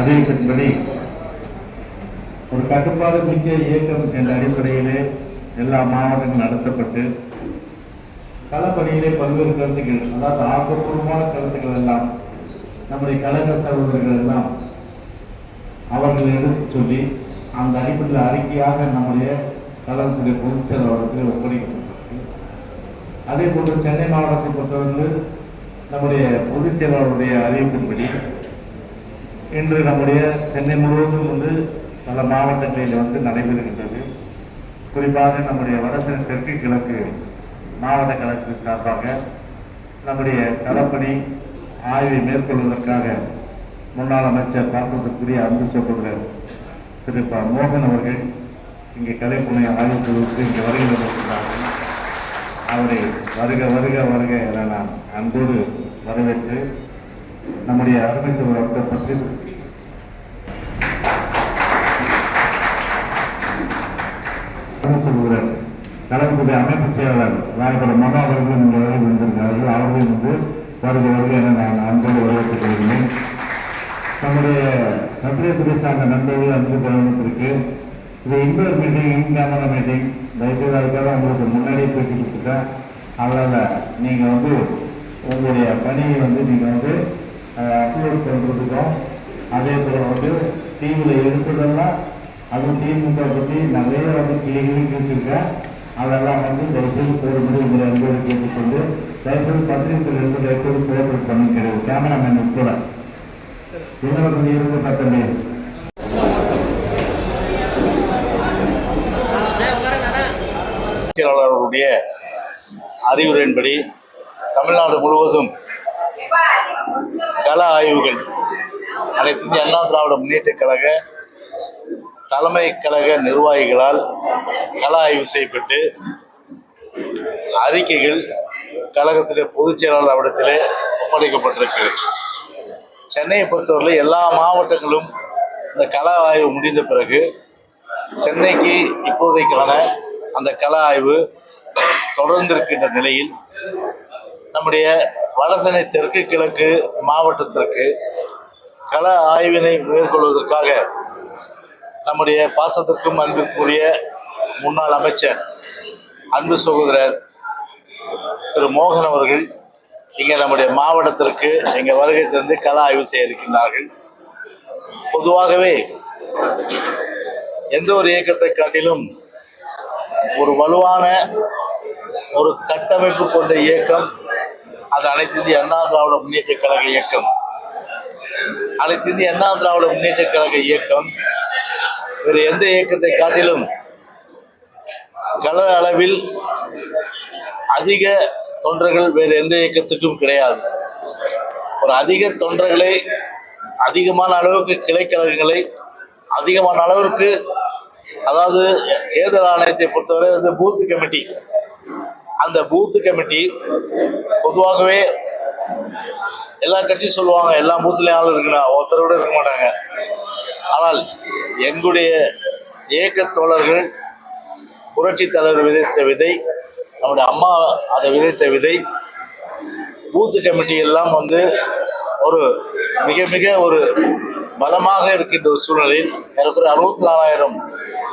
அறிவிப்பின்படி ஒரு கட்டுப்பாடு மிக்க இயக்கம் என்ற அடிப்படையிலே எல்லா மாவட்டங்களும் நடத்தப்பட்டு களப்பணியிலே பல்வேறு கருத்துக்கள், அதாவது ஆக்கப்பூர்வமான கருத்துக்கள் எல்லாம் நம்முடைய கழக சகோதரர்கள் எல்லாம் அவர்கள் எடுத்து சொல்லி அந்த அடிப்படையில் அறிக்கையாக நம்முடைய கழகத்துடைய பொதுச் செயலாளருக்கு ஒப்படைக்கப்பட்டிருக்கு. அதே போன்று சென்னை மாவட்டத்தை பொறுத்தவரை நம்முடைய பொதுச் செயலாளருடைய அறிவிப்பின்படி இன்று நம்முடைய சென்னை முழுவதும் பல மாவட்டங்களில் நடைபெறுகின்றது. குறிப்பாக நம்முடைய வடசென்னை தெற்கு கிழக்கு மாவட்ட கழகத்தின் சார்பாக நம்முடைய களப்பணி ஆய்வை மேற்கொள்வதற்காக முன்னாள் அமைச்சர் பாசத்திற்குரிய அன்பு சகோதரர் திரு மோகன் அவர்கள் இங்கே கலைப்புனை ஆய்வு குழுவுக்கு இங்கே வருகை தந்திருக்கிறார்கள். அவரை வருக வருக வருக என நான் அன்போடு வரவேற்று நம்முடைய அருமை சகோதரர் பற்றி சொல்கிறார். கழகத்துடைய அமைப்பு செயலாளர் ராயபுர மனோ அவர்களும் இங்கே வருகை வந்திருக்கிறார்கள். அவர்களையும் வருக வருக என நான் அன்போடு வரவேற்றுக் கொள்கிறேன். நம்முடைய பத்திரிகை சார்ந்த நண்பர்கள் அன்பு கவனத்திற்கு இது இன்டோர் மீட்டிங், இன் கேமரா மீட்டிங், தயவுசெய்து அதுக்காக உங்களுக்கு முன்னாடியே பேசி கொடுத்துட்டேன். அதனால் நீங்கள் உங்களுடைய பணியை நீங்கள் அப்லோட் பண்ணுறதுக்கும் அதே போல் டிவியில் எடுப்பதெல்லாம் அதுவும் திமுக பற்றி நிறைய கிளிகளி கிழிச்சிருக்கேன். அதெல்லாம் தயவுசெய்து போடும்போது உங்களை அன்போடு கேட்டுக்கொண்டு தயவுசெய்து பத்திரிகையில் இருந்து தயவுசெய்து போர்ட்ரேட் பண்ணிக்கிறது கேமராமேன் உட்பட இன்னொரு இருந்து பத்தமே செயலாளர்களுடைய அறிவுரையின்படி தமிழ்நாடு முழுவதும் கள ஆய்வுகள் அனைத்து இந்திய அண்ணா திராவிட முன்னேற்றக் கழக தலைமை கழக நிர்வாகிகளால் கள ஆய்வு செய்யப்பட்டு அறிக்கைகள் கழகத்திலே பொதுச் செயலாளர் அவரிடத்திலே ஒப்படைக்கப்பட்டிருக்கு. சென்னையை பொறுத்தவரை எல்லா மாவட்டங்களும் இந்த கள ஆய்வு முடிந்த பிறகு சென்னைக்கு இப்போதைக்கான அந்த கள ஆய்வு தொடர்ந்திருக்கின்ற நிலையில் நம்முடைய வடசென்னை தெற்கு கிழக்கு மாவட்டத்திற்கு கள ஆய்வினை மேற்கொள்வதற்காக நம்முடைய பாசத்திற்கும் அன்பிற்குரிய முன்னாள் அமைச்சர் அன்பு சகோதரர் திரு மோகன் அவர்கள் இங்கே நம்முடைய மாவட்டத்திற்கு எங்கள் வருகை தந்து கள ஆய்வு செய்ய இருக்கின்றார்கள். பொதுவாகவே எந்த ஒரு இயக்கத்தை காட்டிலும் ஒரு வலுவான ஒரு கட்டமைப்பு கொண்ட இயக்கம் அது அனைத்து இந்திய அண்ணா திராவிட முன்னேற்றக் கழக இயக்கம். அனைத்து இந்திய அண்ணா திராவிட முன்னேற்றக் கழக இயக்கம் வேறு எந்த இயக்கத்தை காட்டிலும் கள அளவில் அதிக தொண்டர்கள் வேறு எந்த இயக்கத்துக்கும் கிடையாது. ஒரு அதிக தொண்டர்களை, அதிகமான அளவுக்கு கிளைக்கழகங்களை, அதிகமான அளவிற்கு, அதாவது தேர்தல் ஆணையத்தை பொறுத்தவரை பூத்து கமிட்டி, அந்த பூத்து கமிட்டி பொதுவாகவே எல்லா கட்சியும் சொல்லுவாங்க எல்லா பூத்துலையும் ஆள் இருக்குன்னா ஒருத்தர் கூட இருக்க மாட்டாங்க. ஆனால் எங்களுடைய இயக்க தோழர்கள் புரட்சி தலைவர் விதைத்த விதை, நம்முடைய அம்மா அதை விதைத்த விதை, பூத்து கமிட்டி எல்லாம் ஒரு மிக மிக ஒரு பலமாக இருக்கின்ற ஒரு சூழ்நிலையில் ஏறக்குறைய 64,000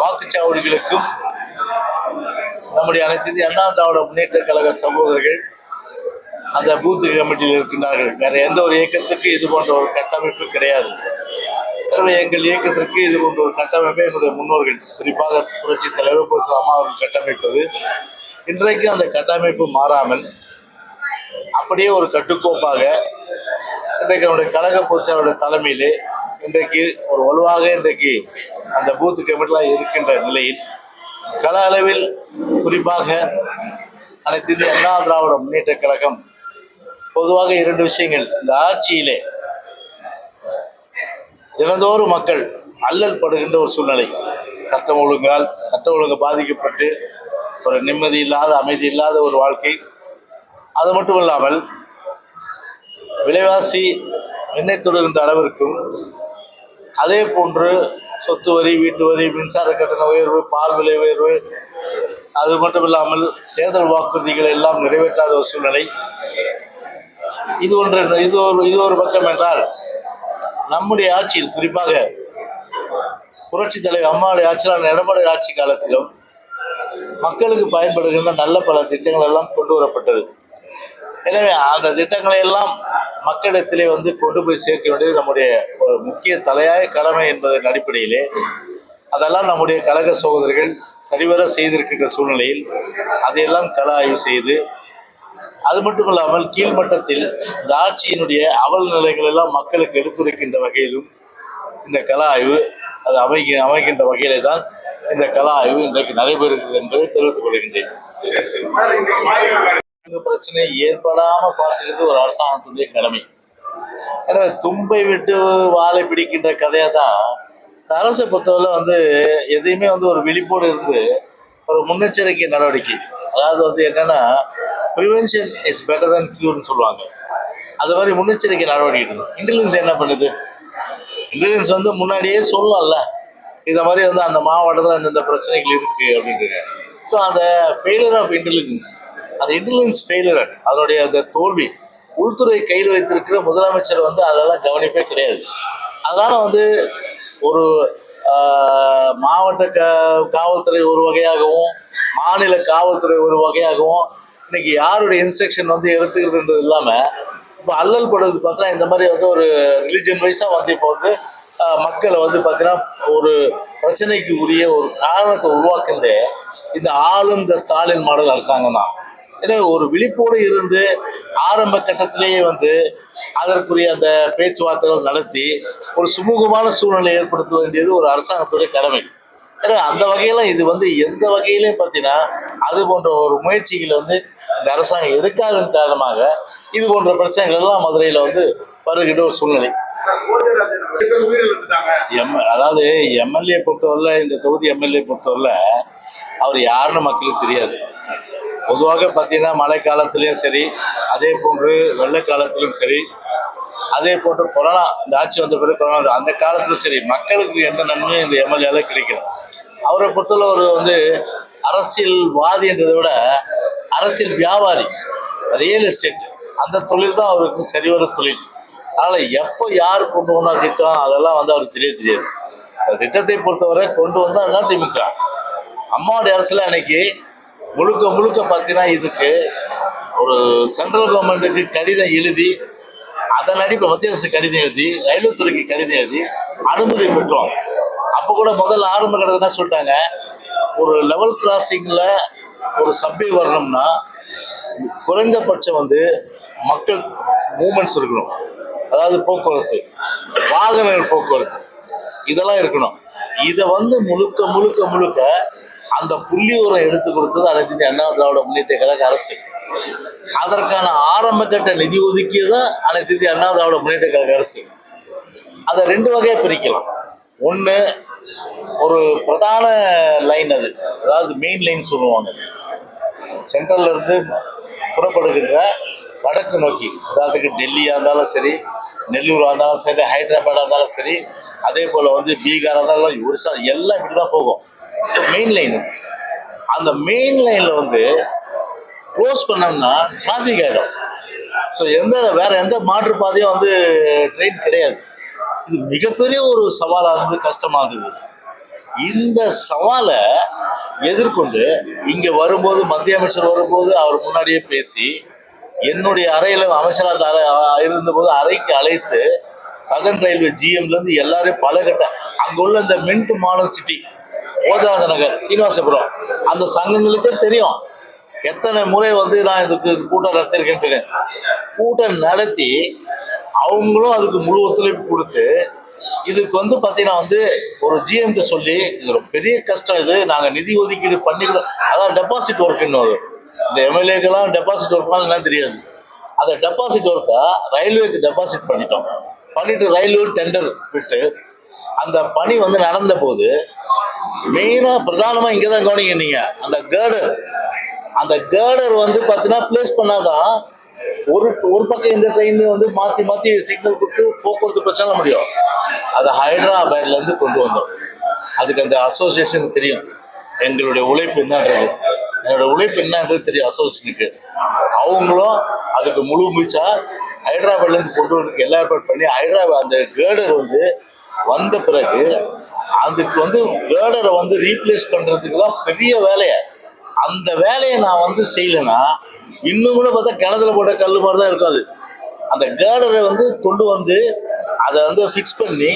வாக்குச்சாவடிகளுக்கும் நம்முடைய அனைத்து இந்திய அண்ணா திராவிட முன்னேற்ற கழக சகோதரர்கள் அந்த பூத்து கமிட்டியில் இருக்கின்றார்கள். வேற எந்த ஒரு இயக்கத்துக்கு இது போன்ற ஒரு கட்டமைப்பு கிடையாது. எனவே எங்கள் இயக்கத்திற்கு இது போன்ற ஒரு கட்டமைப்பை எங்களுடைய முன்னோர்கள், குறிப்பாக புரட்சி தலைவர் புரட்சி அம்மா அவர்கள் கட்டமைப்பது. இன்றைக்கு அந்த கட்டமைப்பு மாறாமல் அப்படியே ஒரு கட்டுக்கோப்பாக இன்றைக்கு நம்முடைய கழக பொதுச்செயலாளருடைய தலைமையிலே இன்றைக்கு ஒரு வலுவாக இன்றைக்கு அந்த பூத்து கமிட்டிலாம் இருக்கின்ற நிலையில் கள அளவில் குறிப்பாக அனைத்து இந்திய அண்ணா திராவிட முன்னேற்ற கழகம் பொதுவாக 2 விஷயங்கள். இந்த ஆட்சியிலே தினந்தோறும் மக்கள் அல்லல் படுகின்ற ஒரு சூழ்நிலை, சட்டம் ஒழுங்கு பாதிக்கப்பட்டு ஒரு நிம்மதி இல்லாத, அமைதி இல்லாத ஒரு வாழ்க்கை. அது மட்டும் இல்லாமல் விலைவாசி எண்ணெய் தொடுகின்ற அளவிற்கும், அதே போன்று சொத்து வரி, வீட்டு வரி, மின்சார கட்டண உயர்வு, பால் விலை உயர்வு, அது மட்டும் இல்லாமல் தேர்தல் வாக்குறுதிகள் எல்லாம் நிறைவேற்றாத ஒரு சூழ்நிலை. இது ஒரு பக்கம் என்றால் நம்முடைய ஆட்சியில் குறிப்பாக புரட்சி தலைவர் அம்மாவுடைய ஆட்சியில் எடப்பாடி ஆட்சி காலத்திலும் மக்களுக்கு பயன்படுகின்ற நல்ல பல திட்டங்கள் எல்லாம் கொண்டு வரப்பட்டது. எனவே அந்த திட்டங்களை எல்லாம் மக்களிடத்திலே கொண்டு போய் சேர்க்க வேண்டியது நம்முடைய ஒரு முக்கிய தலையாய கடமை என்பதன் அடிப்படையிலே அதெல்லாம் நம்முடைய கழக சகோதரர்கள் சரிவர செய்திருக்கின்ற சூழ்நிலையில் அதையெல்லாம் கள ஆய்வு செய்து, அது மட்டும் இல்லாமல் கீழ்மட்டத்தில் இந்த ஆட்சியினுடைய அவல் நிலைகள் எல்லாம் மக்களுக்கு எடுத்துரைக்கின்ற வகையிலும் இந்த கள ஆய்வு அது அமைகின்ற வகையிலே தான் இந்த கள ஆய்வு இன்றைக்கு நடைபெறுகிறது என்பதை தெரிவித்துக் கொள்கின்றேன். பிரச்சனை ஏற்படாம பார்த்துக்கிறது ஒரு அரசாங்கத்துடைய கடமை. எனவே தும்பை விட்டு வாழை பிடிக்கின்ற கதையா தான் இந்த அரசை பொறுத்தவரை எதையுமே ஒரு விழிப்போடு இருந்து ஒரு முன்னெச்சரிக்கை நடவடிக்கை, அதாவது என்னன்னா ப்ரிவென்ஷன் இஸ் பெட்டர் தன் கியூர்னு சொல்லுவாங்க. அது மாதிரி முன்னெச்சரிக்கை நடவடிக்கை எடுக்கணும். இன்டெலிஜென்ஸ் என்ன பண்ணுது? இன்டெலிஜென்ஸ் முன்னாடியே சொல்லலாம்ல, இந்த மாதிரி அந்த மாவட்டத்தில் இந்த பிரச்சனைகள் இருக்கு அப்படின்றது. ஸோ அந்த ஃபெயிலியர் ஆஃப் இன்டெலிஜென்ஸ், அந்த இன்டெலிஜென்ஸ் ஃபெயிலியர், அதனுடைய அந்த தோல்வி உள்துறை கையில் வைத்திருக்கிற முதலமைச்சர் அதெல்லாம் கவனிப்பே கிடையாது. அதனால ஒரு மாவட்ட காவல்துறை ஒரு வகையாகவும் மாநில காவல்துறை ஒரு வகையாகவும் இன்னைக்கு யாருடைய இன்ஸ்ட்ரக்ஷன் எடுத்துக்கிறதுன்றது இல்லாமல் இப்போ அல்லல் படுறது பார்த்தீங்கன்னா இந்த மாதிரி ஒரு ரிலிஜன் வைஸாக இப்போ மக்களை பார்த்தீங்கன்னா ஒரு பிரச்சனைக்கு உரிய ஒரு காரணத்தை உருவாக்குறதே இந்த ஆளும் இந்த ஸ்டாலின் மாடல் அரசாங்கம் தான். எனவே ஒரு விழிப்போடு இருந்து ஆரம்ப கட்டத்திலேயே அதற்குரிய அந்த பேச்சுவார்த்தைகள் நடத்தி ஒரு சுமூகமான சூழ்நிலை ஏற்படுத்த வேண்டியது ஒரு அரசாங்கத்துடைய கடமை. ஏன்னா அந்த வகையில இது எந்த வகையிலையும் பார்த்தீங்கன்னா அது போன்ற ஒரு முயற்சிகளை இந்த அரசாங்கம் எடுக்காதன் காரணமாக இது போன்ற பிரச்சனைகள் எல்லாம் மதுரையில் வருகின்ற ஒரு சூழ்நிலை. அதாவது எம்எல்ஏ பொறுத்தவரை, இந்த தொகுதி எம்எல்ஏ பொறுத்தவரை அவர் யாருன்னு மக்களுக்கு தெரியாது. பொதுவாக பார்த்தீங்கன்னா மழை காலத்திலையும் சரி, அதே போன்று வெள்ளை காலத்திலும் சரி, அதே போன்று கொரோனா இந்த ஆட்சி வந்த பிறகு கொரோனா அந்த காலத்திலும் சரி, மக்களுக்கு எந்த நன்மையும் இந்த எம்எல்ஏல கிடைக்கல. அவரை பொறுத்தவரை ஒரு அரசியல்வாதி என்றதை விட அரசியல் வியாபாரி, ரியல் எஸ்டேட் அந்த தொழில் தான் அவருக்கு சரிவர தொழில். அதனால் எப்போ யார் கொண்டு வந்தால் திட்டம் அதெல்லாம் அவருக்கு தெரியாது. அந்த திட்டத்தை பொறுத்தவரை கொண்டு வந்தால் திமுக. அம்மாவுடைய அரசில் அன்னைக்கு முழுக்க முழுக்க பார்த்தீங்கன்னா இதுக்கு ஒரு சென்ட்ரல் கவர்மெண்ட்டுக்கு கடிதம் எழுதி, அதன் அடிப்படை மத்திய அரசு கடிதம் எழுதி, ரயில்வே துறைக்கு கடிதம் எழுதி அனுமதி பெற்றோம். அப்போ கூட முதல்ல ஆரம்ப கட்டத்தில் என்ன சொல்லிட்டாங்க, ஒரு லெவல் கிராசிங்கில் ஒரு சப்வே வரணும்னா குறைந்தபட்சம் மக்கள் மூமெண்ட்ஸ் இருக்கணும், அதாவது போக்குவரத்து, வாகனங்கள் போக்குவரத்து இதெல்லாம் இருக்கணும். இதை முழுக்க முழுக்க முழுக்க அந்த புள்ளி உரம் எடுத்து கொடுத்தது அனைத்து அண்ணா திராவிட முன்னேற்ற கழக அரசு. அதற்கான ஆரம்ப கட்ட நிதி ஒதுக்கியது அனைத்து அண்ணா திராவிட முன்னேற்ற கழக அரசு. அதை ரெண்டு வகையா பிரிக்கலாம். ஒன்று ஒரு பிரதான லைன், அதாவது மெயின் லைன் சொல்லுவாங்க, சென்ட்ரல்ல இருந்து புறப்படுகின்ற வடக்கு நோக்கி, அதாவது டெல்லியாக இருந்தாலும் சரி, நெல்லூராக இருந்தாலும் சரி, ஹைதராபாடாக இருந்தாலும் சரி, அதே போல் பீகாராக இருந்தாலும் ஒரிசா எல்லாம் இப்படி தான் போகும். மெயின் லைனு, அந்த மெயின் லைனில் க்ளோஸ் பண்ணோம்னா டிராஃபிக் ஆகிடும். ஸோ வேற எந்த மாற்றுப்பாதையும் ட்ரெயின் கிடையாது. இது மிகப்பெரிய ஒரு சவாலாக இருந்தது, கஷ்டமாக இருந்தது. இந்த சவாலை எதிர்கொண்டு இங்கே வரும்போது மத்திய அமைச்சர் வரும்போது அவர் முன்னாடியே பேசி, என்னுடைய அறையில் அமைச்சராக இருந்தபோது அறைக்கு அழைத்து சதர்ன் ரயில்வே ஜிஎம்லேருந்து எல்லாரையும் பல கட்ட அங்கே உள்ள இந்த மின்ட் மாடல் சிட்டி, ஓதாந்த நகர், சீனிவாசபுரம் அந்த சங்கங்களுக்கே தெரியும் எத்தனை முறை நான் இதுக்கு கூட்டம் நடத்திருக்கேன். கூட்டம் நடத்தி அவங்களும் அதுக்கு முழு ஒத்துழைப்பு கொடுத்து இதுக்கு பார்த்தீங்கன்னா ஒரு ஜிஎம்க்கு சொல்லி, இது ஒரு பெரிய கஷ்டம், இது நாங்கள் நிதி ஒதுக்கீடு பண்ணிக்கிறோம். அதாவது டெபாசிட் ஒர்க்குன்னு இந்த எம்எல்ஏக்கெல்லாம் டெபாசிட் ஒர்க்லாம் என்னன்னு தெரியாது. அந்த டெபாசிட் ஒர்க்கை ரயில்வேக்கு டெபாசிட் பண்ணிட்டு ரயில்வே டெண்டர் விட்டு அந்த பணி நடந்த போது மெயினாக பிரதானமாக இங்கே தான் கவனிங்க நீங்கள், அந்த கேர்டர் பார்த்தீங்கன்னா பிளேஸ் பண்ணாதான் ஒரு பக்கம் இந்த ட்ரெயின் மாற்றி மாற்றி சிக்னல் கொடுத்து போக்குவரத்து பிரச்சனை முடியும். அதை ஹைதராபாத்லேருந்து கொண்டு வந்தோம். அதுக்கு அந்த அசோசியேஷன் தெரியும் எங்களுடைய உழைப்பு என்னன்றது, என்னோட உழைப்பு என்னன்றது தெரியும் அசோசியேஷனுக்கு. அவங்களும் அதுக்கு முழு முயற்சியாக ஹைதராபாத்லேருந்து கொண்டு வரதுக்கு எல்லா ஏற்பாடு பண்ணி ஹைதராபாத் அந்த கேர்டர் வந்து வந்த பிறகு அதுக்கு வந்து கேர்டரை வந்து ரீப்ளேஸ் பண்ணுறதுக்கு தான் பெரிய வேலையை. அந்த வேலையை நான் வந்து செய்யலைன்னா இன்னும் கூட பார்த்தா கிணத்துல போட்ட கல் மாதிரி தான் இருக்கும். அது அந்த கேர்டரை வந்து கொண்டு வந்து அதை வந்து ஃபிக்ஸ் பண்ணி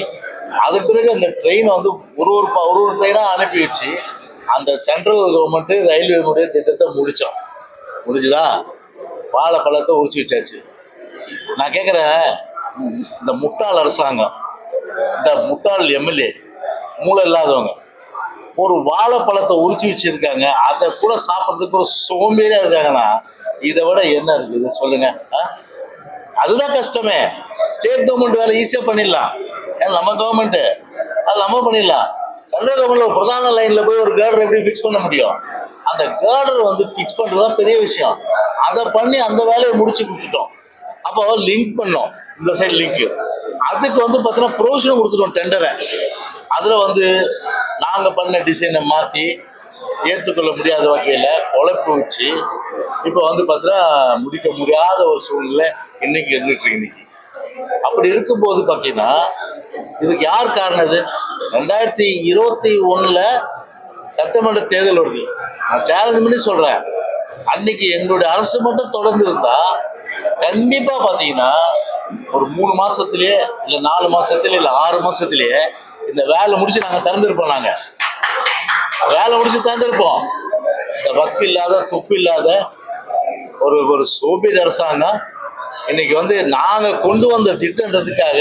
அதுக்கு பிறகு அந்த ட்ரெயினை வந்து ஒரு ட்ரெயினாக அனுப்பி வச்சு அந்த சென்ட்ரல் கவர்மெண்ட்டு ரயில்வேனுடைய திட்டத்தை முடிச்சுதா வாழைப்பழத்தை உரிச்சு வச்சாச்சு. நான் கேட்குறேன், இந்த முட்டாள் அரசாங்கம், இந்த முட்டாள் எம்எல்ஏ, மூளை இல்லாதவங்க ஒரு வாழைப்பழத்தை உரிச்சு வச்சிருக்காங்க, அதை கூட சாப்பிட்றதுக்கு ஒரு சோம்பேறியா இருக்காங்கன்னா இதை விட என்ன இருக்குது சொல்லுங்க? அதுதான் கஷ்டமே. ஸ்டேட் கவர்மெண்ட் வேலை ஈஸியாக பண்ணிடலாம், ஏன்னா நம்ம கவர்மெண்ட்டு அது நம்ம பண்ணிடலாம். சென்ட்ரல் கவர்மெண்ட்ல ஒரு பிரதான லைன்ல போய் ஒரு கேர்டர் எப்படி ஃபிக்ஸ் பண்ண முடியும்? அந்த கேர்டர் வந்து ஃபிக்ஸ் பண்ணுறதுதான் பெரிய விஷயம். அதை பண்ணி அந்த வேலையை முடிச்சு கொடுத்துட்டோம். அப்போ லிங்க் பண்ணோம், இந்த சைடு லிங்க். அதுக்கு வந்து பார்த்தீங்கன்னா ப்ரொவிஷன் கொடுத்துட்டோம் டெண்டரை. அதில் வந்து நாங்கள் பண்ண டிசைனை மாற்றி ஏற்றுக்கொள்ள முடியாத வகையில் உழைப்பு வச்சு இப்போ வந்து பார்த்தீங்கன்னா முடிக்க முடியாத ஒரு சூழ்நிலை இன்னைக்கு இருந்துட்டு இன்னைக்கு. அப்படி இருக்கும்போது பார்த்தீங்கன்னா இதுக்கு யார் காரணம்? இது 2021 சட்டமன்ற தேர்தல் வருது. நான் சேலஞ்ச் பண்ணி சொல்கிறேன், அன்னைக்கு எங்களுடைய அரசு மட்டும் தொடர்ந்து இருந்தா கண்டிப்பாக பார்த்தீங்கன்னா ஒரு 3 மாசத்திலேயே இல்லை 4 மாசத்திலே இல்லை 6 மாசத்திலேயே இந்த வேலை முடிச்சு நாங்கள் திறந்துருப்போம். நாங்கள் வேலை முடிச்சு திறந்துருப்போம். இந்த வக்கு இல்லாத துப்பு இல்லாத ஒரு சோம்பேறி அரசாங்கம் இன்னைக்கு வந்து நாங்கள் கொண்டு வந்த திட்டன்றதுக்காக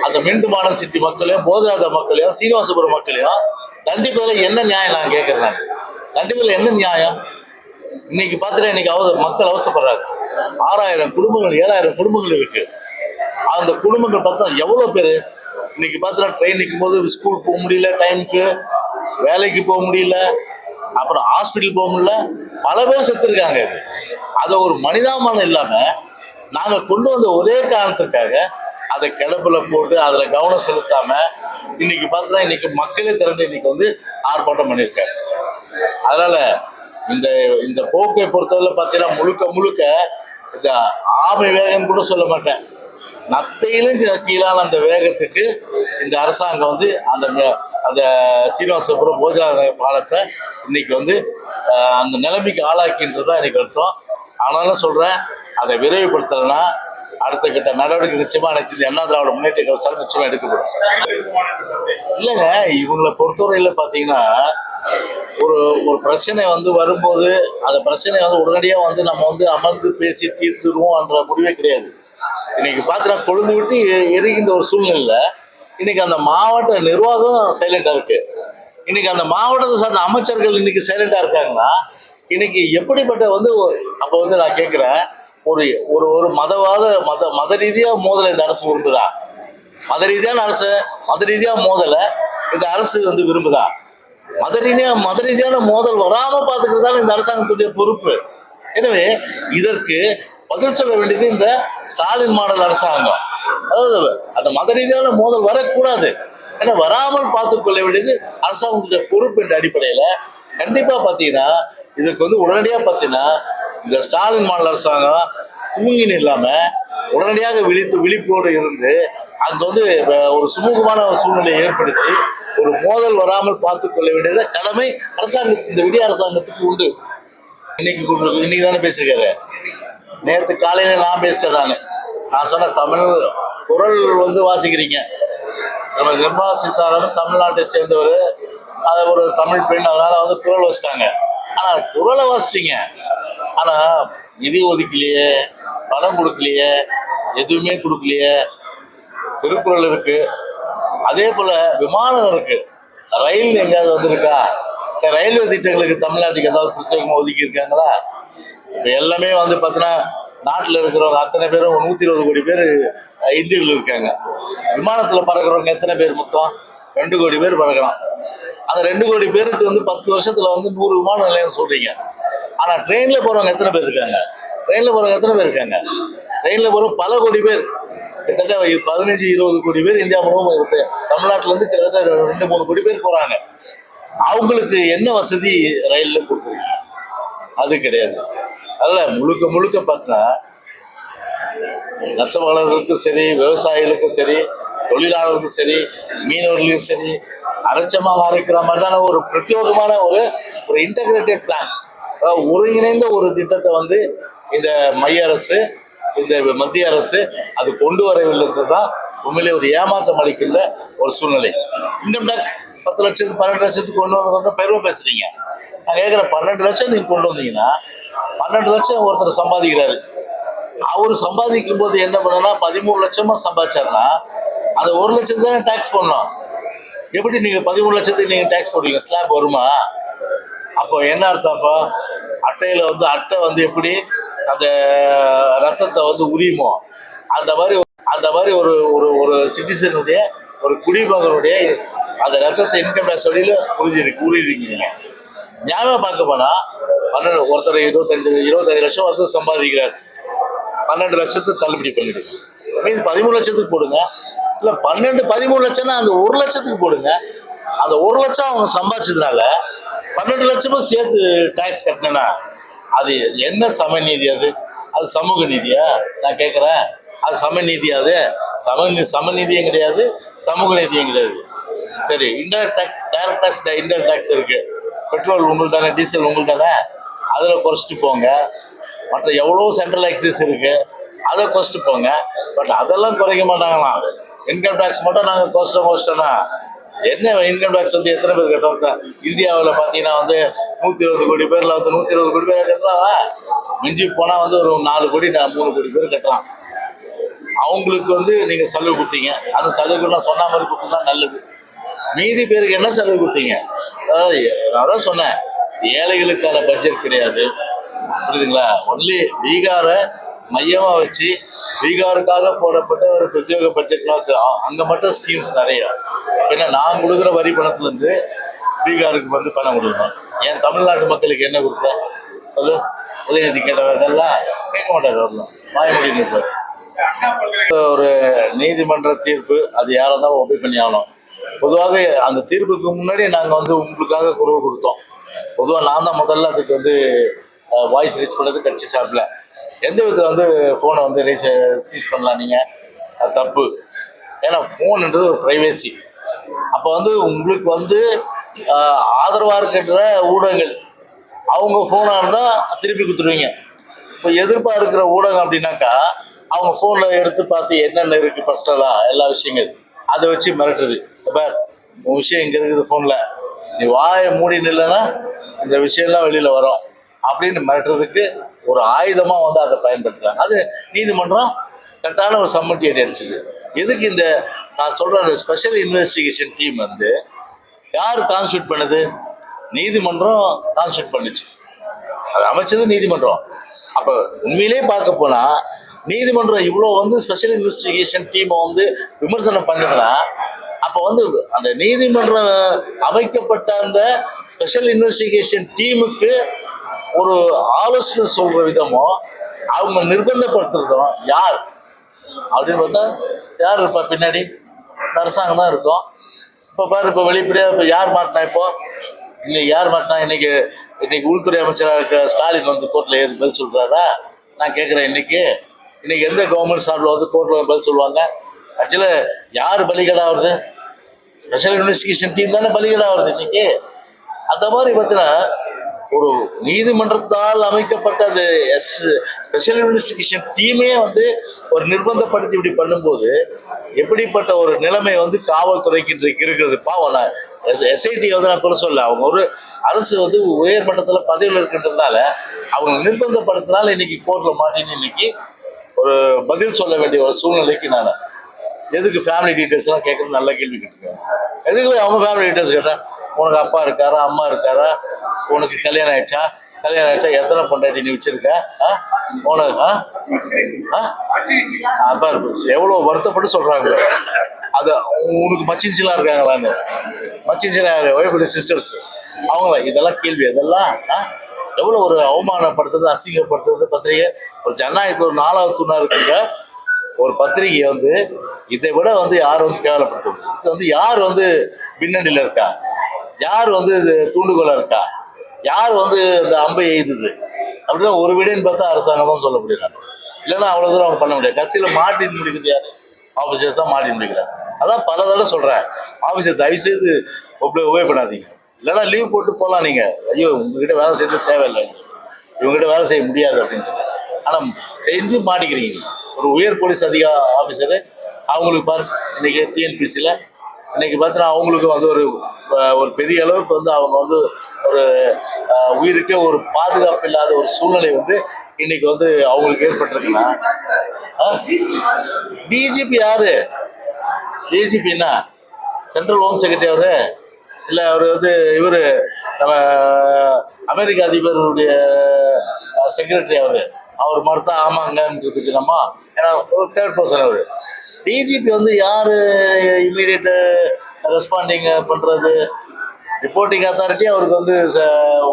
அந்த மின்ட் மாடர்ன் சிட்டி மக்களையும் போதராஜா மக்களையும் சீனிவாசபுரம் மக்களையும் தண்டிப்பதில் என்ன நியாயம் நான் கேட்குறேன்? தண்டிப்பதில் என்ன நியாயம்? இன்னைக்கு பார்த்துட்டு இன்னைக்கு மக்கள் அவசரப்படுறாங்க. 6000 குடும்பங்கள் 7000 குடும்பங்கள் இருக்கு. அந்த குடும்பங்கள் பார்த்தா எவ்வளோ பேர் இன்னைக்கு பார்த்தா ட்ரெயின் நிற்கும் போது ஸ்கூல் போக முடியல, டைமுக்கு வேலைக்கு போக முடியல, அப்புறம் ஹாஸ்பிட்டல் போக முடியல, பல பேர் செத்துருக்காங்க. அதை ஒரு மனிதாபிமானம் இல்லாமல் நாங்கள் கொண்டு வந்த ஒரே காரணத்துக்காக அதை கிளப்புல போட்டு அதில் கவனம் செலுத்தாம இன்னைக்கு பார்த்தா இன்னைக்கு மக்களே திரண்டு இன்னைக்கு வந்து ஆர்ப்பாட்டம் பண்ணியிருக்காங்க. அதனால இந்த போக்கை பொறுத்தவரை பார்த்தீங்கன்னா முழுக்க இந்த ஆமை வேகம் கூட சொல்ல மாட்டேன், நத்தையிலும் கீழான அந்த வேகத்துக்கு இந்த அரசாங்கம் வந்து அந்த சீனிவாசபுரம் போஜன பாலத்தை இன்னைக்கு வந்து அந்த நிலைமைக்கு ஆளாக்கின்றதான் எனக்கு அர்த்தம். ஆனாலும் சொல்றேன், அதை விரைவுபடுத்தலைன்னா அடுத்த கட்ட நடவடிக்கை நிச்சயமா அனைத்து அண்ணா திராவிட முன்னேற்ற கழகம் நிச்சயமா எடுக்கப்படும். இல்லைங்க, இவங்களை பொறுத்தவரையில பார்த்தீங்கன்னா ஒரு பிரச்சனை வந்து வரும்போது அந்த பிரச்சனையை வந்து உடனடியாக வந்து நம்ம வந்து அமர்ந்து பேசி தீர்த்துருவோம்ன்ற முடிவே கிடையாது. இன்னைக்கு பார்த்தீங்கன்னா கொழுந்து விட்டு எரிகின்ற ஒரு சூழ்நிலையில் இன்னைக்கு அந்த மாவட்ட நிர்வாகம் சைலண்டா இருக்கு. இன்னைக்கு அந்த மாவட்டத்தை சார்ந்த அமைச்சர்கள் இன்னைக்கு சைலண்டா இருக்காங்கன்னா இன்னைக்கு எப்படிப்பட்ட வந்து அப்போ வந்து நான் கேட்குறேன், ஒரு மத ரீதியாக மோதலை இந்த அரசு விரும்புதா? மத ரீதியாக மோதலை இந்த அரசு வந்து விரும்புதா? மத ரீதியான மோதல் வராமல் பார்த்துக்கிறது தான் இந்த அரசாங்கத்துடைய பொறுப்பு. எனவே இதற்கு பதில் சொல்ல வேண்டியது இந்த ஸ்டாலின் மாடல் அரசாங்கம். அதாவது அந்த மத ரீதியான மோதல் வரக்கூடாது, ஏன்னா வராமல் பார்த்துக்கொள்ள வேண்டியது அரசாங்கத்துடைய பொறுப்பு என்ற அடிப்படையில் கண்டிப்பாக பார்த்தீங்கன்னா இதுக்கு வந்து உடனடியாக பார்த்தீங்கன்னா இந்த ஸ்டாலின் மாடல் அரசாங்கம் தூங்கின்னு இல்லாமல் உடனடியாக விழிப்போடு இருந்து அங்கே வந்து ஒரு சுமூகமான சூழ்நிலையை ஏற்படுத்தி ஒரு மோதல் வராமல் பார்த்துக்கொள்ள வேண்டியது கடமை அரசாங்கத்துக்கு, இந்த விடிய அரசாங்கத்துக்கு உண்டு. இன்னைக்கு தானே பேசியிருக்காரு. நேற்று காலையில் நான் பேசிட்டேன். நான் சொன்ன தமிழ் குரல் வந்து வாசிக்கிறீங்க. நம்ம நிர்மலா சீதாராமன் தமிழ்நாட்டை சேர்ந்தவர், அதை ஒரு தமிழ் பெண், அதனால வந்து குரல் வச்சிட்டாங்க. ஆனால் குரலை வாசிட்டீங்க, ஆனால் நிதி ஒதுக்கலையே, பணம் கொடுக்கலையே, எதுவுமே கொடுக்கலையே. திருக்குறள் இருக்கு, அதே போல விமானம் இருக்கு, ரயில் எங்கேயாவது வந்திருக்கா? சரி, ரயில்வே திட்டங்களுக்கு தமிழ்நாட்டுக்கு ஏதாவது பிரத்யேகமாக ஒதுக்கி இருக்காங்களா? இப்போ எல்லாமே வந்து பார்த்தீங்கன்னா நாட்டில் இருக்கிறவங்க அத்தனை பேரும் 120 கோடி பேர் இந்தியர்கள் இருக்காங்க. விமானத்தில் பறக்கிறவங்க எத்தனை பேர்? மொத்தம் 2 கோடி பேர் பறக்கலாம். அந்த 2 கோடி பேருக்கு வந்து 10 வருஷத்துல வந்து 100 விமான நிலையம் சொல்றீங்க. ஆனால் ட்ரெயினில் போகிறவங்க எத்தனை பேர் இருக்காங்க? ட்ரெயினில் போகிறவங்க பல கோடி பேர், கிட்டத்தட்ட 15-20 கோடி பேர் இந்தியா முழுவதும் தமிழ்நாட்டிலேருந்து கிட்டத்தட்ட 2-3 கோடி பேர் போகிறாங்க. அவங்களுக்கு என்ன வசதி ரயிலில் கொடுத்துருக்கீங்க? அது கிடையாது. அதில் முழுக்க பார்த்தா நெசவாளர்களுக்கும் சரி, விவசாயிகளுக்கும் சரி, தொழிலாளர்களுக்கும் சரி, மீனவர்களுக்கும் சரி, அரைச்சமாக அரைக்கிற மாதிரிதான ஒரு பிரத்யேகமான ஒரு ஒரு இன்டகிரேட்டட் பிளான், ஒருங்கிணைந்த ஒரு திட்டத்தை வந்து இந்த மைய அரசு, இந்த மத்திய அரசு அது கொண்டு வரவில்லை தான் உண்மையிலே ஒரு ஏமாற்றம் அளிக்கின்ற ஒரு சூழ்நிலை. இன்கம் டேக்ஸ் 10 லட்சத்துக்கு 12 லட்சத்துக்கு கொண்டு வந்ததுக்கு பெருமை பேசுறீங்க. நான் கேட்குறேன், 12 லட்சம் நீங்க கொண்டு வந்தீங்கன்னா 12 லட்சம் ஒருத்தர் சம்பாதிக்கிறாரு. அவரு சம்பாதிக்கும் போது என்ன பண்ணனா 13 லட்சமா சம்பாதிச்சாருன்னா அந்த 1 லட்சத்துக்கு தானே டாக்ஸ் பண்ணணும். எப்படி நீங்க 13 லட்சத்துக்கு நீங்க டாக்ஸ் போடுவீங்க? ஸ்லாப் வருமா? அப்போ என்ன அர்த்தம்? அப்போ அட்டையில வந்து அட்டை வந்து எப்படி அந்த ரத்தத்தை வந்து உரியுமோ அந்த மாதிரி ஒரு ஒரு ஒரு சிட்டிசனுடைய ஒரு குடிமகனுடைய அந்த ரத்தத்தை இன்கம் டேக்ஸ் வழியில உறுதிருக்கீங்க. ஞாபகம் பார்க்க போனா ஒருத்தர் 25 லட்சம் வந்து சம்பாதிக்கிறார், 12 லட்சத்துக்கு தள்ளுபடி பண்ணிடுங்க. மீன் 13 லட்சத்துக்கு போடுங்க. இல்ல 13 லட்சம்னா அந்த 1 லட்சத்துக்கு போடுங்க. அந்த 1 லட்சம் அவங்க சம்பாதிச்சதுனால 12 லட்சமும் சேர்த்து டாக்ஸ் கட்டினா அது என்ன சமநீதி? அது சமூக நீதியா? நான் கேட்குறேன், அது சமநீதியா? அது சமநீதியும் கிடையாது, சமூக நீதியும் கிடையாது. சரி, indirect tax, direct tax, indirect tax இருக்கு. பெட்ரோல் உங்களுக்கு தானே, டீசல் உங்களுக்கு தானே, அதில் குறைச்சிட்டு போங்க. மற்ற எவ்வளோ சென்ட்ரல் எக்ஸைஸ் இருக்கு, அதை குறைச்சிட்டு போங்க. பட் அதெல்லாம் குறைக்க மாட்டாங்களாம். இன்கம் டேக்ஸ் மட்டும் நாங்கள் குறைச்சிட்டோம்னா என்ன? இன்கம் டேக்ஸ் வந்து எத்தனை பேர் கட்டுறோம்? இந்தியாவில் பார்த்தீங்கன்னா வந்து 120 கோடி பேரில் வந்து 120 கோடி பேர் கட்டுறாங்க. மிஞ்சி போனால் வந்து ஒரு 4 கோடி 3 கோடி பேர் கட்டுறான். அவங்களுக்கு வந்து நீங்கள் சலுகை கொடுத்தீங்க. அந்த சலுகை நான் சொன்ன மாதிரி கொடுத்தா நல்லது. மீதி பேருக்கு என்ன சலுகை கொடுத்தீங்க? அதாவது நான் தான் சொன்னேன், ஏழைகளுக்கான பட்ஜெட் கிடையாது, புரியுதுங்களா? ஒன்லி பீகாரை மையமாக வச்சு பீகாருக்காக போடப்பட்ட ஒரு பிரத்யேக பட்ஜெட். அங்கே மட்டும் ஸ்கீம்ஸ் நிறைய. ஏன்னா நான் கொடுக்குற வரி பணத்துலேருந்து பீகாருக்கு வந்து பணம் கொடுக்கணும். ஏன் தமிழ்நாட்டு மக்களுக்கு என்ன கொடுப்பேன் சொல்லு? உதயநிதி கேட்டதெல்லாம் கேட்க மாட்டார். வரலாம் வாய முடியும். ஒரு நீதிமன்ற தீர்ப்பு அது யாராக இருந்தாலும் ஒபே பண்ணி ஆகணும். பொதுவாக அந்த தீர்ப்புக்கு முன்னாடி நாங்கள் வந்து உங்களுக்காக குரல் கொடுத்தோம். பொதுவாக நான் தான் முதல்ல அதுக்கு வந்து வாய்ஸ் ரைஸ் பண்ணது கட்சி சார்பில். எந்த விதத்தில் வந்து ஃபோனை வந்து சீஸ் பண்ணலாம் நீங்கள்? அது தப்பு. ஏன்னா ஃபோனுன்றது ஒரு ப்ரைவேசி. அப்போ வந்து உங்களுக்கு வந்து ஆதரவாக இருக்கின்ற ஊடகங்கள் அவங்க ஃபோனாக இருந்தால் திருப்பி கொடுத்துருவீங்க. இப்போ எதிர்ப்பாக இருக்கிற ஊடகம் அப்படின்னாக்கா அவங்க ஃபோனில் எடுத்து பார்த்து என்னென்ன இருக்குது பர்சனலாக எல்லா விஷயங்கள் அதை வச்சு மிரட்டுது. இப்போ உன் விஷயம் இங்கே இருக்குது ஃபோனில், நீ வாயை மூடி நில்லைன்னா இந்த விஷயம்லாம் வெளியில் வரும் அப்படின்னு மிரட்டுறதுக்கு ஒரு ஆயுதமாக வந்து அதை பயன்படுத்துகிறாங்க. அது நீதிமன்றம் கரெக்டான ஒரு சம்மட்டி அடிச்சுது. எதுக்கு இந்த நான் சொல்கிற அந்த ஸ்பெஷல் இன்வெஸ்டிகேஷன் டீம் வந்து யார் கான்ஸ்டியூட் பண்ணுது? நீதிமன்றம் கான்ஸ்டியூட் பண்ணுச்சு. அது அமைச்சது நீதிமன்றம். அப்போ உண்மையிலே பார்க்க போனால் நீதிமன்றம் இவ்வளோ வந்து ஸ்பெஷல் இன்வெஸ்டிகேஷன் டீமை வந்து விமர்சனம் பண்ணுதுன்னா அப்போ வந்து அந்த நீதிமன்றம் அமைக்கப்பட்ட அந்த ஸ்பெஷல் இன்வெஸ்டிகேஷன் டீமுக்கு ஒரு ஆலோசனை சொல்கிற விதமோ அவங்க நிர்பந்தப்படுத்துறதும் யார் அப்படின்னு பார்த்தா யார் இருப்பா பின்னாடி? அரசாங்கம் தான் இருக்கும். இப்போ பாரு, இப்போ வெளிப்படையாக இப்போ யார் மாட்டினா? இன்னைக்கு யார் மாட்டினா? இன்னைக்கு உள்துறை அமைச்சராக இருக்க ஸ்டாலின் வந்து கோர்ட்டில் ஏறி பதில் சொல்கிறாரா? நான் கேட்குறேன், இன்னைக்கு எந்த கவர்மெண்ட் சார்பில் வந்து கோர்ட்டில் பதில் சொல்லுவாங்க? ஆக்சுவலாக யார் பலிகடாகிறது? ஸ்பெஷல் இன்வெஸ்டிகேஷன் டீம் தானே பலிகடாகிறது இன்னைக்கு. அந்த மாதிரி பார்த்தீங்கன்னா ஒரு நீதிமன்றத்தால் அமைக்கப்பட்ட அந்த ஸ்பெஷல் இன்வெஸ்டிகேஷன் டீமே வந்து ஒரு நிர்பந்தப்படுத்தி இப்படி பண்ணும்போது எப்படிப்பட்ட ஒரு நிலைமை வந்து காவல்துறைக்கு இருக்கிறது? பாவம். எஸ்ஐடி வந்து நான் கூட சொல்ல, அவங்க ஒரு அரசு வந்து உயர் மட்டத்தில் பதவியில் இருக்கின்றதுனால அவங்க நிர்பந்தப்படுத்தினால இன்னைக்கு கோர்ட்டில் மாட்டின்னு இன்னைக்கு ஒரு பதில் சொல்ல வேண்டிய ஒரு சூழ்நிலைக்கு நான் எதுக்கு ஃபேமிலி டீட்டெயில்ஸ்லாம் கேட்குறது? நல்ல கேள்வி கேட்டுருக்கேன். எதுக்கு அவங்க ஃபேமிலி டீட்டெயில்ஸ் கேட்டேன்? உனக்கு அப்பா இருக்காரா, அம்மா இருக்காரா, உனக்கு கல்யாணம் ஆயிடுச்சா, எத்தனை பொண்டாட்டி நீ வச்சிருக்க, உனக்கு அப்பா இருக்கு எவ்வளோ வருத்தப்பட்டு சொல்றாங்க. அது உனக்கு மச்சின்சிலாம் இருக்காங்களான்னு. மச்சின்சினா ஒய்ஃபுடைய சிஸ்டர்ஸ் அவங்கள இதெல்லாம் கேள்வி. அதெல்லாம் எவ்வளோ ஒரு அவமானப்படுத்துறது, அசிங்கப்படுத்துறது. பத்திரிகை ஒரு ஜனநாயகத்தில் ஒரு 4வது தூணா இருக்குங்க ஒரு பத்திரிகை வந்து இதை விட வந்து யார் வந்து கேவலப்படுத்தும்? இது வந்து யார் வந்து பின்னணியில் இருக்கா? யார் வந்து இது தூண்டுகோலா இருக்கா? யார் வந்து இந்த அம்பை எய்துது? அப்படின்னா ஒரு விடைன்னு பார்த்தா அரசாங்கம் தான் சொல்ல முடியும். இல்லைன்னா அவ்வளோ தூரம் அவங்க பண்ண முடியாது. கட்சியில் மாட்டின்னு முடிக்கிறது யார்? ஆஃபீஸர்ஸ் தான் மாட்டின்னு முடிக்கிறாங்க. அதான் பல தடவை சொல்கிறேன், ஆஃபீஸர் தயவுசெய்து ஒபே பண்ணாதீங்க. இல்லைன்னா லீவ் போட்டு போகலாம். நீங்கள் ஐயோ உங்ககிட்ட வேலை செய்யறது தேவையில்லை, இவங்ககிட்ட வேலை செய்ய முடியாது அப்படின்ட்டு. ஆனால் செஞ்சு மாட்டிக்கிறீங்க. ஒரு உயர் போலீஸ் ஆஃபீஸரு அவங்களுக்கு பாரு இன்னைக்கு டிஎன்பிசியில் இன்னைக்கு பார்த்தீங்கன்னா அவங்களுக்கு வந்து ஒரு பெரிய அளவுக்கு வந்து அவங்க வந்து ஒரு உயிருக்கே ஒரு பாதுகாப்பு இல்லாத ஒரு சூழ்நிலை வந்து இன்னைக்கு வந்து அவங்களுக்கு ஏற்பட்டிருக்குன்னா, டிஜிபி யாரு? டிஜிபி என்ன சென்ட்ரல் ஹோம் செக்ரட்டரி அவரு? இல்லை அவர் வந்து இவர் நம்ம அமெரிக்க அதிபருடைய செக்ரட்டரி அவர் மாதிரி தான் ஆமாங்கன்றதுக்கு நம்ம ஏன்னா ஒரு தேர்ட் பர்சன் அவர். டிஜிபி வந்து யார் இமீடியட் ரெஸ்பாண்டிங் பண்ணுறது? ரிப்போர்ட்டிங் அத்தாரிட்டி அவருக்கு வந்து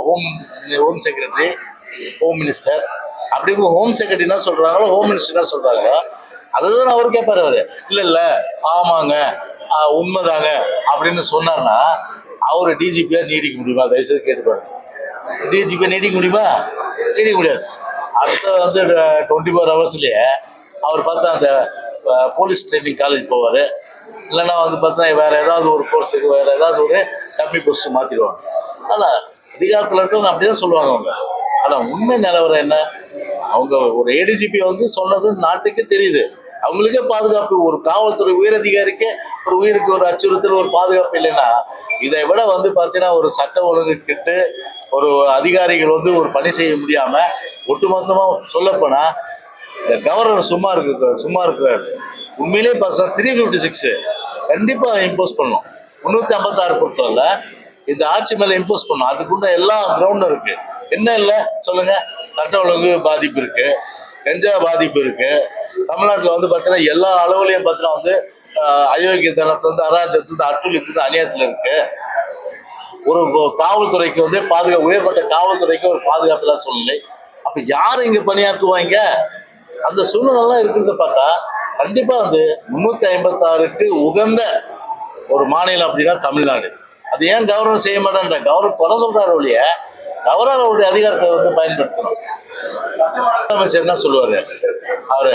ஹோம் செக்ரட்டரி, ஹோம் மினிஸ்டர். அப்படி ஹோம் செக்ரட்டரி என்ன சொல்கிறாங்களோ ஹோம் மினிஸ்டர் என்ன சொல்கிறாங்களோ அதுதான் அவர் கேட்பார். அவர் இல்லை ஆமாங்க உண்மைதாங்க அப்படின்னு சொன்னார்னா அவர் டிஜிபியாக நீடிக்க முடியுமா? தயவுசெய்து கேட்டுப்பாரு. டிஜிபியாக நீடிக்க முடியுமா? நீடிக்க முடியாது. அடுத்த வந்து 24 ஹவர்ஸ்லேயே அவர் பார்த்தா அந்த போலீஸ் ட்ரைனிங் காலேஜ் போவார். இல்லைன்னா வந்து பார்த்தா வேறு ஏதாவது ஒரு கோர்ஸுக்கு வேறு ஏதாவது ஒரு டம்மி போஸ்ட்டு மாற்றிடுவாங்க. ஆனால் அதிகாரத்தில் இருக்கவங்க அப்படி தான் சொல்லுவாங்க அவங்க. ஆனால் உண்மை நிலவரம் என்ன? அவங்க ஒரு ஏடிஜிபி வந்து சொன்னது நாட்டுக்கு தெரியுது. அவங்களுக்கே பாதுகாப்பு, ஒரு காவல்துறை உயரதிகாரிக்கே ஒரு உயிருக்கு ஒரு அச்சுறுத்தல், ஒரு பாதுகாப்பு இல்லைன்னா இதை விட வந்து பார்த்தீங்கன்னா ஒரு சட்ட ஒழுங்கு கிட்டு ஒரு அதிகாரிகள் வந்து ஒரு பணி செய்ய முடியாமல் ஒட்டுமொத்தமாக சொல்லப்போனால் இந்த கவர்னர் சும்மா இருக்கிறாரு. உண்மையிலே பார்த்தா 356 கண்டிப்பாக இம்போஸ் பண்ணணும். 356 பொறுத்தவரை இந்த ஆட்சி மேலே இம்போஸ் பண்ணணும். அதுக்குண்ட எல்லா கிரவுண்டும் இருக்கு. என்ன இல்லை சொல்லுங்க? சட்ட ஒழுங்கு பாதிப்பு இருக்கு, கஞ்சா பாதிப்பு இருக்கு. தமிழ்நாட்டில் வந்து பார்த்தீங்கன்னா எல்லா அளவுலையும் பார்த்தீங்கன்னா வந்து அயோக்கியத்தனத்து அராஜகத்து அட்டுழியத்து அநியாயத்தில் இருக்கு. ஒரு காவல்துறைக்கு வந்து உயர்மட்ட காவல்துறைக்கு ஒரு பாதுகாப்பு சூழ்நிலை. அப்ப யார் இங்க பணியாற்றுவாங்க? அந்த சூழ்நிலை இருக்கிறத பார்த்தா கண்டிப்பா வந்து 356க்கு உகந்த ஒரு மாநிலம் அப்படின்னா தமிழ்நாடு. அது ஏன் கவர்னர் செய்ய மாட்டேன்ற? கவர்னர் குறை சொல்றாரு ஒழிய கவர்னர் அவருடைய அதிகாரத்தை வந்து பயன்படுத்தணும். அமைச்சர் என்ன சொல்லுவாரு? அவரு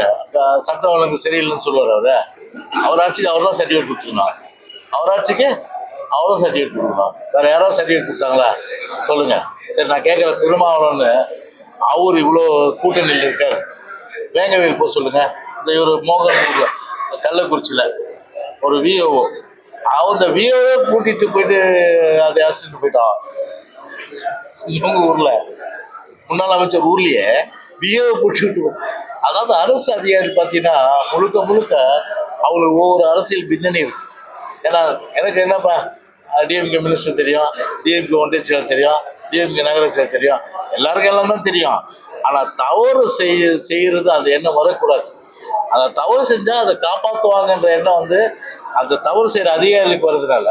சட்டம் ஒழுங்கு சரியில்லைன்னு சொல்லுவார். அவர் ஆட்சிக்கு அவர் தான் சர்டிஃபிகேட் கொடுத்துருக்கணும். அவர் ஆட்சிக்கு அவரும் சர்டிஃபிகேட் கொடுக்கணும். வேற யாராவது சர்டிஃபிகேட் கொடுத்தாங்களா சொல்லுங்க? சரி, நான் கேட்குற திருமாவளவன்னு அவர் இவ்வளோ கூட்டணியில் இருக்காரு. வேங்கவேல் போக சொல்லுங்க. இந்த இவர் மோகன் கள்ளக்குறிச்சியில் ஒரு விஓஓ, அந்த விஓவே கூட்டிட்டு போயிட்டு அதை அசிட்டு போயிட்டான். இவங்க ஊர்ல முன்னாள் அமைச்சர் ஊர்லயே விஓவை கூட்டிட்டு. அதாவது அரசு அதிகாரி பார்த்தீங்கன்னா முழுக்க அவங்களுக்கு ஒவ்வொரு அரசியல் பின்னணி இருக்கு. ஏன்னா எனக்கு என்னப்பா டிஎம்கே மினிஸ்டர் தெரியும், டிஎம்கே ஒன்றிய செயலர் தெரியும், டிஎம்கே நகர செயலர் தெரியும், எல்லாருக்கும் எல்லாம் தான் தெரியும். ஆனால் தவறு செய்யறது அந்த எண்ணம் வரக்கூடாது. அதை தவறு செஞ்சால் அதை காப்பாற்றுவாங்கன்ற எண்ணம் வந்து அந்த தவறு செய்கிற அதிகாரிகளுக்கு வர்றதுனால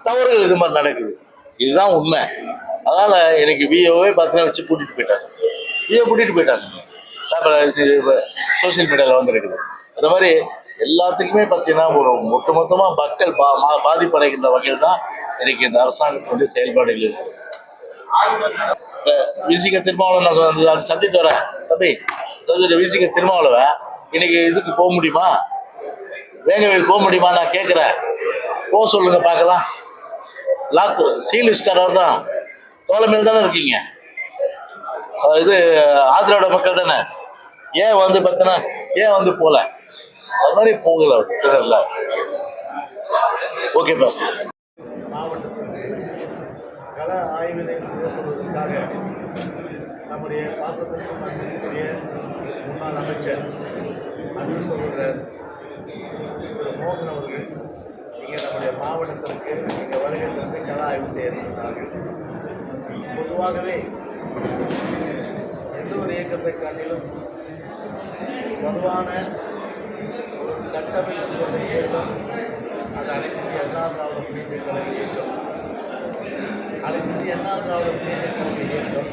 தவறுகள் இது மாதிரி நடக்குது. இதுதான் உண்மை. அதனால் எனக்கு விஓவே பார்த்தீங்கன்னா வச்சு கூட்டிகிட்டு போயிட்டாங்க. விஓ கூட்டிகிட்டு போயிட்டாங்க. சோசியல் மீடியாவில் வந்துருக்குது. அந்த மாதிரி எல்லாத்துக்குமே பார்த்தீங்கன்னா ஒரு ஒட்டுமொத்தமாக மக்கள் பாதிப்படைகின்ற வகையில் தான் எனக்கு இந்த அரசாங்கத்தினுடைய செயல்பாடுகள் இருக்கு. விசிக திருமாவளவன் நான் அந்த சப்ஜெக்ட் வரேன் தம்பி, சப்ஜெக்ட் விசிக திருமாவளவன் இன்னைக்கு இதுக்கு போக முடியுமா? வேங்கவேல் போக முடியுமா? நான் கேட்குறேன். போக சொல்லுங்க பார்க்கலாம். லாக் சீல் ஸ்டார் அவர் தான் தோழமையில் தானே இருக்கீங்க. இது ஆதரவோட மக்கள் தானே. ஏன் வந்து பார்த்தீங்கன்னா ஏன் வந்து போகல? அது மாதிரி போகல சிலர்ல. ஓகேப்பா. மாவட்டத்தில் கள ஆய்வினை மேற்கொள்வதற்காக நம்முடைய பாசத்திற்கு மதிப்புக்குரிய முன்னாள் அமைச்சர் அன்பு சகோதரர் திரு மோகன் அவர்கள் இங்கே நம்முடைய மாவட்டத்திற்கு இங்கே வருகின்றது கள ஆய்வு செய்ய இருக்கிறார்கள். பொதுவாகவே எந்த ஒரு இயக்கத்தை காட்டிலும் பொதுவான ஒரு கட்டமைப்பு கொண்ட இயக்கம் அது அனைத்து இந்திய அண்ணா திராவிட முன்னேற்ற கழக இயக்கம். அனைத்து இந்திய அண்ணா திராவிட முன்னேற்ற கழக இயக்கம்